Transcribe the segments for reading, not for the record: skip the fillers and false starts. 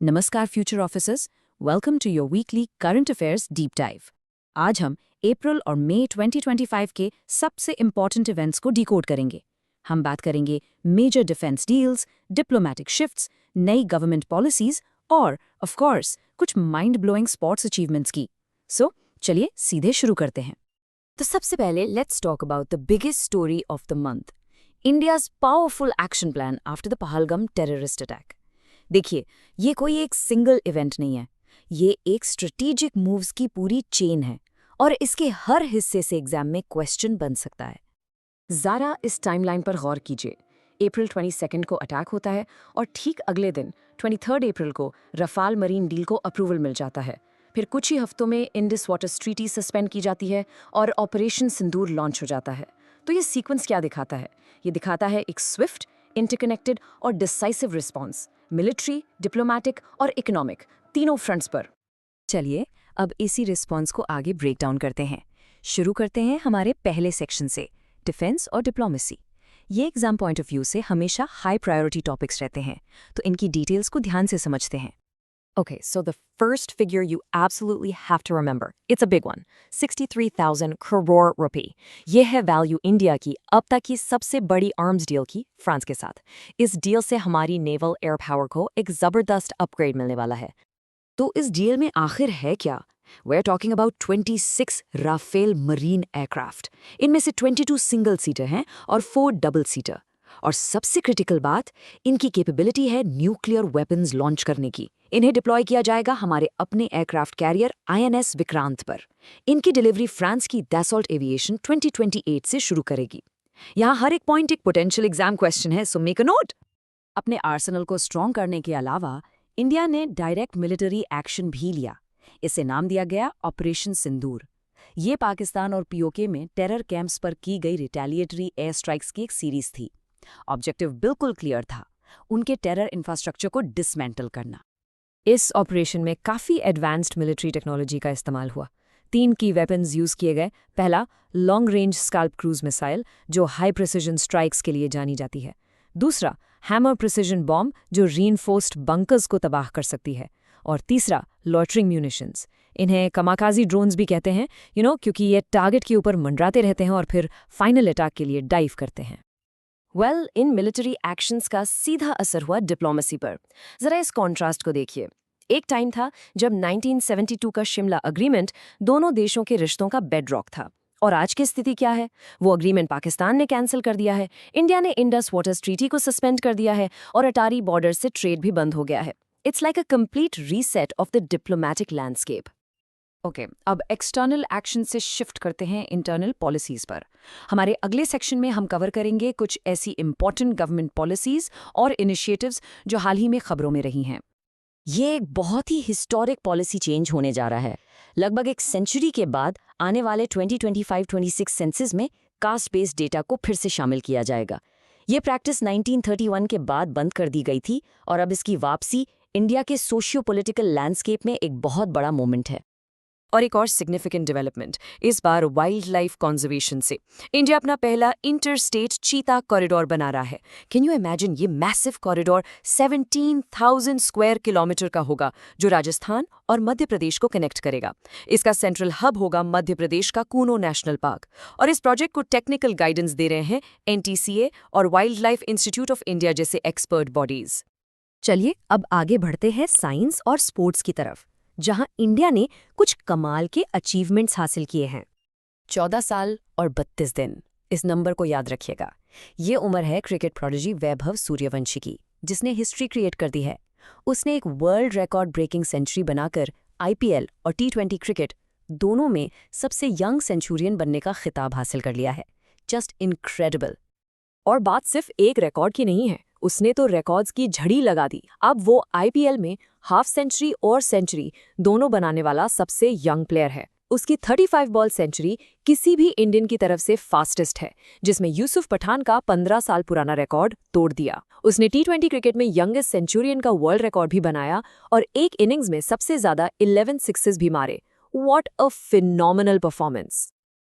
नमस्कार future officers, welcome to your weekly current affairs deep dive. आज हम अप्रैल और मई 2025 के सबसे इम्पॉर्टेंट इवेंट्स को डिकोड करेंगे। हम बात करेंगे major defence deals, diplomatic shifts, नई गवर्नमेंट पॉलिसीज और ऑफ कोर्स कुछ माइंड ब्लोइंग स्पोर्ट्स अचीवमेंट्स की। सो चलिए सीधे शुरू करते हैं। तो सबसे पहले let's talk about the biggest story of the month, India's powerful action plan after the Pahalgam terrorist attack. देखिए, ये कोई एक सिंगल इवेंट नहीं है, ये एक स्ट्रेटेजिक मूव्स की पूरी चेन है और इसके हर हिस्से से एग्जाम में क्वेश्चन बन सकता है। ज़रा इस टाइमलाइन पर गौर कीजिए। अप्रैल 22 को अटैक होता है और ठीक अगले दिन 23 अप्रैल को रफाल मरीन डील को अप्रूवल मिल जाता है। फिर कुछ ही हफ्तों में इंडस वाटर ट्रीटी सस्पेंड की जाती है और ऑपरेशन सिंदूर लॉन्च हो जाता है। तो ये सीक्वेंस क्या दिखाता है? ये दिखाता है एक स्विफ्ट, इंटरकनेक्टेड और डिसाइसिव रिस्पॉन्स, मिलिट्री, डिप्लोमैटिक और इकोनॉमिक, तीनों फ्रंट्स पर। चलिए अब इसी रिस्पॉन्स को आगे ब्रेक डाउन करते हैं। शुरू करते हैं हमारे पहले सेक्शन से, डिफेंस और डिप्लोमेसी। ये एग्जाम पॉइंट ऑफ व्यू से हमेशा हाई प्रायोरिटी टॉपिक्स रहते हैं, तो इनकी डिटेल्स को ध्यान से समझते हैं। Okay, so the first figure you absolutely have to remember, it's a big one, 63,000 crore rupee. ये है वैल्यू इंडिया की अब तक की सबसे बड़ी आर्म्स डील की फ्रांस के साथ। इस डील से हमारी नेवल एयर पावर को एक ज़बरदस्त अपग्रेड मिलने वाला है। तो इस डील में आखिर है क्या? We're talking about 26 Rafale marine aircraft. इनमें से 22 सिंगल सीटर हैं और 4 डबल सीटर। और सबसे क्रिटिकल बात, इनकी कैपेबिलिटी है न्यूक्लियर वेपन्स लॉन्च करने की। इन्हें डिप्लॉय किया जाएगा हमारे अपने एयरक्राफ्ट कैरियर INS विक्रांत पर। इनकी डिलीवरी फ्रांस की डैसॉल्ट एविएशन 2028 से शुरू करेगी। यहाँ हर एक पॉइंट एक पोटेंशियल एग्जाम क्वेश्चन है, सो मेक अ नोट। अपने आर्सेनल को स्ट्रॉन्ग करने के अलावा इंडिया ने डायरेक्ट मिलिट्री एक्शन भी लिया। इसे नाम दिया गया ऑपरेशन सिंदूर। ये पाकिस्तान और POK में टेरर कैंप्स पर की गई रिटेलिएटरी एयर स्ट्राइक्स की एक सीरीज थी। ऑब्जेक्टिव बिल्कुल क्लियर था, उनके टेरर इंफ्रास्ट्रक्चर को डिसमेंटल करना। इस ऑपरेशन में काफ़ी एडवांस्ड मिलिट्री टेक्नोलॉजी का इस्तेमाल हुआ। 3 की वेपन्स यूज़ किए गए। पहला, long range scalp cruise missile, जो हाई प्रिसिजन स्ट्राइक्स के लिए जानी जाती है। दूसरा, हैमर प्रिसिजन बॉम्ब, जो रीइंफोर्स्ड बंकर्स को तबाह कर सकती है। और तीसरा, लॉटरिंग म्यूनिशंस। इन्हें कमाकाजी ड्रोन्स भी कहते हैं, क्योंकि ये टारगेट के ऊपर मंडराते रहते हैं और फिर फाइनल अटैक के लिए डाइव करते हैं। इन मिलिट्री एक्शंस का सीधा असर हुआ डिप्लोमेसी पर। जरा इस कॉन्ट्रास्ट को देखिए। एक टाइम था जब 1972 का शिमला अग्रीमेंट दोनों देशों के रिश्तों का बेडरॉक था। और आज की स्थिति क्या है? वो अग्रीमेंट पाकिस्तान ने कैंसिल कर दिया है, इंडिया ने इंडस वाटर ट्रीटी को सस्पेंड कर दिया है और अटारी बॉर्डर से ट्रेड भी बंद हो गया है। It's like a complete reset of the diplomatic landscape. Okay, अब एक्सटर्नल एक्शन से शिफ्ट करते हैं इंटरनल पॉलिसीज पर। हमारे अगले सेक्शन में हम कवर करेंगे कुछ ऐसी इंपॉर्टेंट गवर्नमेंट पॉलिसीज और इनिशिएटिव्स जो हाल ही में खबरों में रही हैं। ये एक बहुत ही हिस्टोरिक पॉलिसी चेंज होने जा रहा है। लगभग एक सेंचुरी के बाद आने वाले 2025-26 सेंसस में कास्ट बेस्ड डेटा को फिर से शामिल किया जाएगा। ये प्रैक्टिस 1931 के बाद बंद कर दी गई थी और अब इसकी वापसी इंडिया के सोशियो पॉलिटिकल लैंडस्केप में एक बहुत बड़ा मोमेंट है। और एक और सिग्निफिकेंट डेवलपमेंट इस बार वाइल्ड लाइफ कंजर्वेशन से। इंडिया अपना पहला इंटर स्टेट चीता कॉरिडोर बना रहा है। Can you imagine? ये मैसिव कॉरिडोर 17,000 स्क्वायर किलोमीटर का होगा, जो राजस्थान और मध्य प्रदेश को कनेक्ट करेगा। इसका सेंट्रल हब होगा मध्य प्रदेश का कूनो नेशनल पार्क। और इस प्रोजेक्ट को टेक्निकल गाइडेंस दे रहे हैं NTCA और wild life institute of India जैसे एक्सपर्ट बॉडीज। चलिए अब आगे बढ़ते हैं साइंस और स्पोर्ट्स की तरफ, जहां इंडिया ने कुछ कमाल के अचीवमेंट्स हासिल किए हैं। 14 साल और 32 दिन, इस नंबर को याद रखिएगा। ये उम्र है क्रिकेट प्रोडिजी वैभव सूर्यवंशी की, जिसने हिस्ट्री क्रिएट कर दी है। उसने एक वर्ल्ड रिकॉर्ड ब्रेकिंग सेंचुरी बनाकर IPL और T20 क्रिकेट दोनों में सबसे यंग सेंचुरियन बनने का खिताब हासिल कर लिया है। Just incredible. और बात सिर्फ एक रिकॉर्ड की नहीं है, उसने तो रिकॉर्ड्स की झड़ी लगा दी। अब वो IPL में हाफ सेंचुरी और सेंचुरी दोनों बनाने वाला सबसे यंग प्लेयर है। उसकी 35 बॉल सेंचुरी किसी भी इंडियन की तरफ से फास्टेस्ट है, जिसमें यूसुफ पठान का 15 साल पुराना रिकॉर्ड तोड़ दिया। उसने T20 क्रिकेट में यंगेस्ट सेंचुरियन का वर्ल्ड रिकॉर्ड भी बनाया और एक इनिंग्स में सबसे ज्यादा 11 सिक्सेस भी मारे। What a phenomenal performance.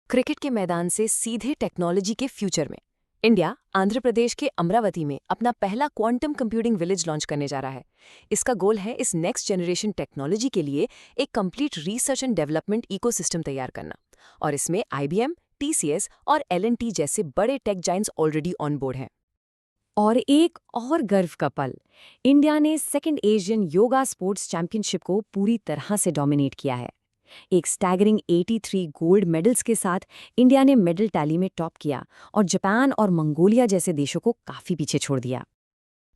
Cricket के मैदान से सीधे टेक्नोलॉजी के फ्यूचर में। इंडिया आंध्र प्रदेश के अमरावती में अपना पहला क्वांटम कंप्यूटिंग विलेज लॉन्च करने जा रहा है। इसका गोल है इस नेक्स्ट जनरेशन टेक्नोलॉजी के लिए एक complete research and development ecosystem तैयार करना। और इसमें IBM, TCS और L&T जैसे बड़े tech giants already on board हैं। और एक और गर्व का पल, इंडिया ने second Asian yoga sports championship को पूरी तरह से डोमिनेट किया है। एक स्टैगरिंग 83 गोल्ड मेडल्स के साथ इंडिया ने मेडल टैली में टॉप किया और जापान और मंगोलिया जैसे देशों को काफी पीछे छोड़ दिया।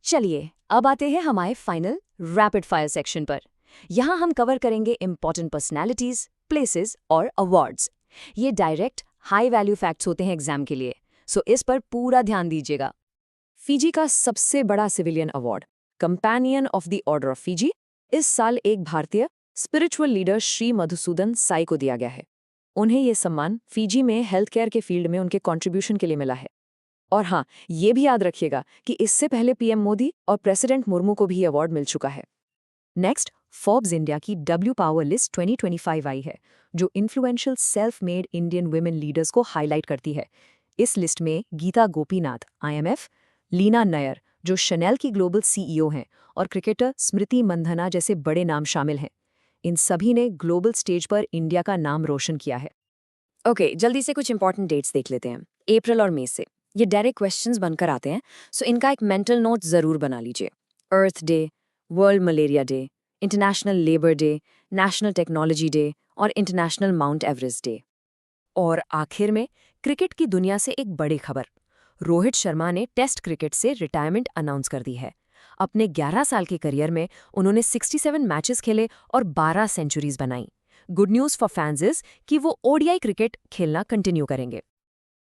चलिए अब आते हैं हमारे फाइनल रैपिड फायर सेक्शन पर। यहाँ हम कवर करेंगे इंपॉर्टेंट पर्सनैलिटीज, प्लेसेस और अवार्ड्स। ये डायरेक्ट हाई वैल्यू फैक्ट्स होते हैं एग्जाम के लिए, सो इस पर पूरा ध्यान दीजिएगा। फिजी का सबसे बड़ा civilian award, companion of the order of Fiji, इस साल एक भारतीय स्पिरिचुअल लीडर श्री मधुसूदन साई को दिया गया है। उन्हें ये सम्मान फिजी में हेल्थ केयर के फील्ड में उनके कंट्रीब्यूशन के लिए मिला है। और हाँ, ये भी याद रखिएगा कि इससे पहले PM मोदी और प्रेसिडेंट मुर्मू को भी अवार्ड मिल चुका है। नेक्स्ट, फोर्ब्स इंडिया की W पावर लिस्ट 2025 आई है, जो influential self made Indian women leaders को हाईलाइट करती है। इस लिस्ट में गीता गोपीनाथ IMF, लीना नायर जो शनेल की ग्लोबल CEO हैं, और क्रिकेटर स्मृति मंधना जैसे बड़े नाम शामिल हैं। इन सभी ने ग्लोबल स्टेज पर इंडिया का नाम रोशन किया है। ओके, जल्दी से कुछ इंपॉर्टेंट डेट्स देख लेते हैं। अप्रैल और मई से ये डायरेक्ट क्वेश्चंस बनकर आते हैं, सो इनका एक मेंटल नोट जरूर बना लीजिए। Earth Day, World Malaria Day, International Labour Day, National Technology Day और इंटरनेशनल माउंट एवरेस्ट डे। और आखिर में क्रिकेट की दुनिया से एक बड़ी खबर, रोहित शर्मा ने टेस्ट क्रिकेट से रिटायरमेंट अनाउंस कर दी है। अपने 11 साल के करियर में उन्होंने 67 मैचेस खेले और 12 सेंचुरीज बनाई। Good news for fans is कि वो ODI क्रिकेट खेलना कंटिन्यू करेंगे।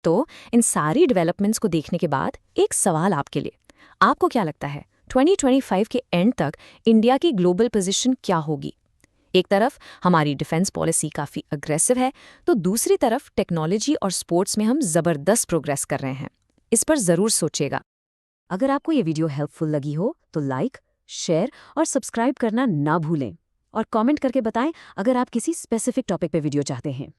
तो इन सारी डेवलपमेंट्स को देखने के बाद एक सवाल आपके लिए, आपको क्या लगता है 2025 के एंड तक इंडिया की ग्लोबल पोजीशन क्या होगी? एक तरफ हमारी डिफेंस पॉलिसी काफ़ी अग्रेसिव है, तो दूसरी तरफ टेक्नोलॉजी और स्पोर्ट्स में हम ज़बरदस्त प्रोग्रेस कर रहे हैं। इस पर ज़रूर सोचिएगा। अगर आपको ये वीडियो हेल्पफुल लगी हो तो लाइक, शेयर और सब्सक्राइब करना ना भूलें, और कमेंट करके बताएं अगर आप किसी स्पेसिफिक टॉपिक पे वीडियो चाहते हैं।